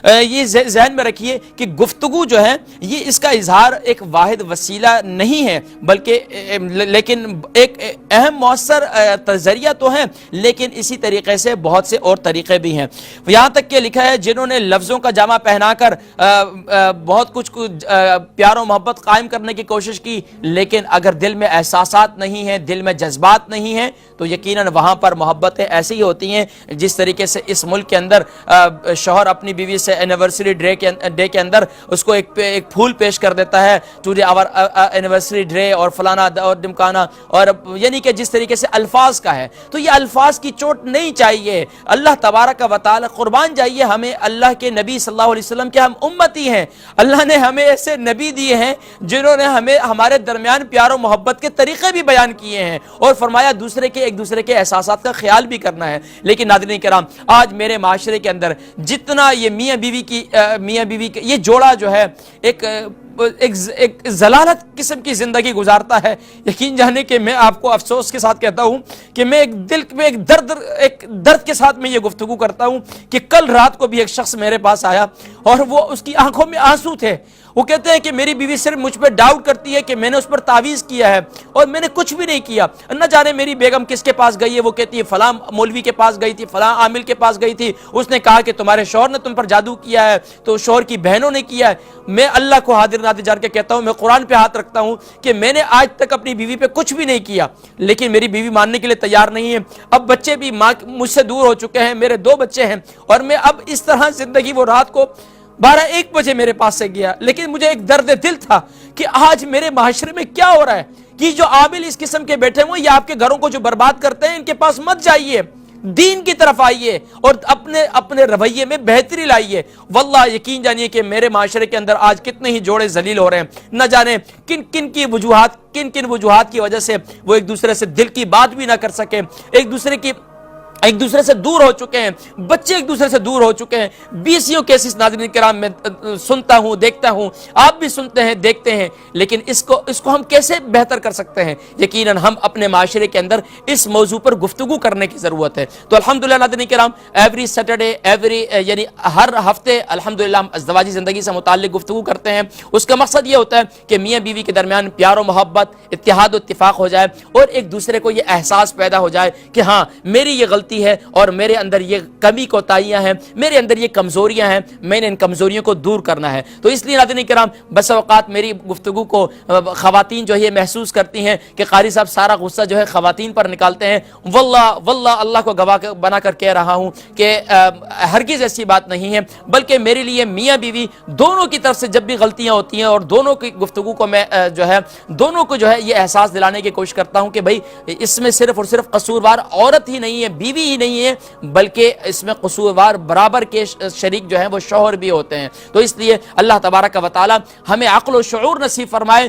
یہ ذہن میں رکھیے کہ گفتگو جو ہے یہ اس کا اظہار ایک واحد وسیلہ نہیں ہے، بلکہ لیکن ایک اہم مؤثر ذریعہ تو ہے، لیکن اسی طریقے سے بہت سے اور طریقے بھی ہیں۔ یہاں تک کہ لکھا ہے جنہوں نے لفظوں کا جامع پہنا کر بہت کچھ پیار و محبت قائم کرنے کی کوشش کی، لیکن اگر دل میں احساسات نہیں ہیں، دل میں جذبات نہیں ہیں، تو یقیناً وہاں پر محبتیں ایسی ہی ہوتی ہیں جس طریقے سے اس ملک کے اندر شوہر اپنی بیوی سے اینیورسری ڈے کے اندر اس کو ایک پھول پیش کر دیتا ہے، ٹوڈے آور اینیورسری ڈے اور فلانا اور ڈمکانا، اور یعنی کہ جس طریقے سے الفاظ کا ہے، تو یہ الفاظ کی چوٹ نہیں چاہیے۔ اللہ تبارک و تعالی قربان جائیے، ہمیں اللہ کے نبی صلی اللہ علیہ وسلم کے ہم امتی ہیں، اللہ نے ہمیں ایسے نبی دیے ہیں جنہوں نے ہمیں ہمارے درمیان پیار و محبت کے طریقے بھی بیان کیے ہیں، اور فرمایا ایک دوسرے کے احساسات کا خیال بھی کرنا ہے۔ لیکن ناظرین کرام، آج میرے معاشرے کے اندر جتنا یہ میاں بیوی کی یہ جوڑا جو ہے ایک ذلالت قسم کی زندگی گزارتا ہے، یقین جانے کہ میں آپ کو افسوس کے ساتھ کہتا ہوں کہ میں ایک درد کے ساتھ میں یہ گفتگو کرتا ہوں کہ کل رات کو بھی ایک شخص میرے پاس آیا اور وہ اس کی آنکھوں میں آنسو تھے۔ وہ کہتے ہیں کہ میری بیوی صرف مجھ پہ ڈاؤٹ کرتی ہے کہ میں نے اس پر تعویذ کیا ہے اور میں نے کچھ بھی نہیں کیا، نہ جانے میری بیگم کس کے پاس گئی ہے۔ وہ کہتی ہے فلاں مولوی کے پاس گئی تھی، فلاں عامل کے پاس گئی تھی، اس نے کہا کہ تمہارے شوہر نے تم پر جادو کیا ہے، تو شوہر کی بہنوں نے کیا ہے۔ میں اللہ کو حاضر ناظر جان کے کہتا ہوں، میں قرآن پہ ہاتھ رکھتا ہوں کہ میں نے آج تک اپنی بیوی پہ کچھ بھی نہیں کیا، لیکن میری بیوی ماننے کے لیے تیار نہیں ہے۔ اب بچے بھی مجھ سے دور ہو چکے ہیں، میرے 2 بچے ہیں، اور میں اب اس طرح زندگی، وہ رات کو 12-1 بجے میرے پاس سے گیا، لیکن مجھے ایک درد دل تھا کہ آج میرے معاشرے میں کیا ہو رہا ہے کہ جو عامل اس قسم کے بیٹھے ہوئے، یہ آپ کے گھروں کو جو برباد کرتے ہیں، ان کے پاس مت جائیے، دین کی طرف آئیے اور اپنے رویے میں بہتری لائیے۔ واللہ یقین جانیے کہ میرے معاشرے کے اندر آج کتنے ہی جوڑے ذلیل ہو رہے ہیں، نہ جانے کن کن وجوہات کی وجہ سے وہ ایک دوسرے سے دل کی بات بھی نہ کر سکے، ایک دوسرے سے دور ہو چکے ہیں، بچے ایک دوسرے سے دور ہو چکے ہیں۔ 20 کیسز ناظرین کرام میں سنتا ہوں، دیکھتا ہوں، آپ بھی سنتے ہیں، دیکھتے ہیں، لیکن اس کو ہم کیسے بہتر کر سکتے ہیں؟ یقیناً ہم اپنے معاشرے کے اندر اس موضوع پر گفتگو کرنے کی ضرورت ہے۔ تو الحمدللہ ناظرین کرام، ایوری سیٹرڈے یعنی ہر ہفتے الحمدللہ ہم ازدواجی زندگی سے متعلق گفتگو کرتے ہیں۔ اس کا مقصد یہ ہوتا ہے کہ میاں بیوی کے درمیان پیار و محبت، اتحاد و اتفاق ہو جائے، اور ایک دوسرے کو یہ احساس پیدا ہو جائے کہ ہاں میری یہ غلطی ہے اور میرے اندر یہ کمی کوتاہیاں ہیں، میرے اندر یہ کمزوریاں ہیں، میں نے ان کمزوریوں کو دور کرنا ہے۔ تو اس لیے ناظرین کرام، بس اوقات میری گفتگو کو خواتین جو ہے یہ محسوس کرتی ہیں کہ قاری صاحب سارا غصہ جو ہے خواتین پر نکالتے ہیں۔ واللہ اللہ کو گواہ بنا کر کہہ رہا ہوں کہ ہرگز ایسی بات نہیں ہے، بلکہ میرے لیے میاں بیوی دونوں کی طرف سے جب بھی غلطیاں ہوتی ہیں، اور دونوں کی گفتگو کو میں دونوں کو جو ہے یہ احساس دلانے کی کوشش کرتا ہوں کہ بھائی اس میں صرف اور صرف قصوروار عورت ہی نہیں ہے، بیوی ہی نہیں ہے، بلکہ اس میں قصوروار برابر کے شریک جو ہیں وہ شوہر بھی ہوتے ہیں۔ تو اس لیے اللہ تبارک و تعالی ہمیں عقل و شعور نصیب فرمائے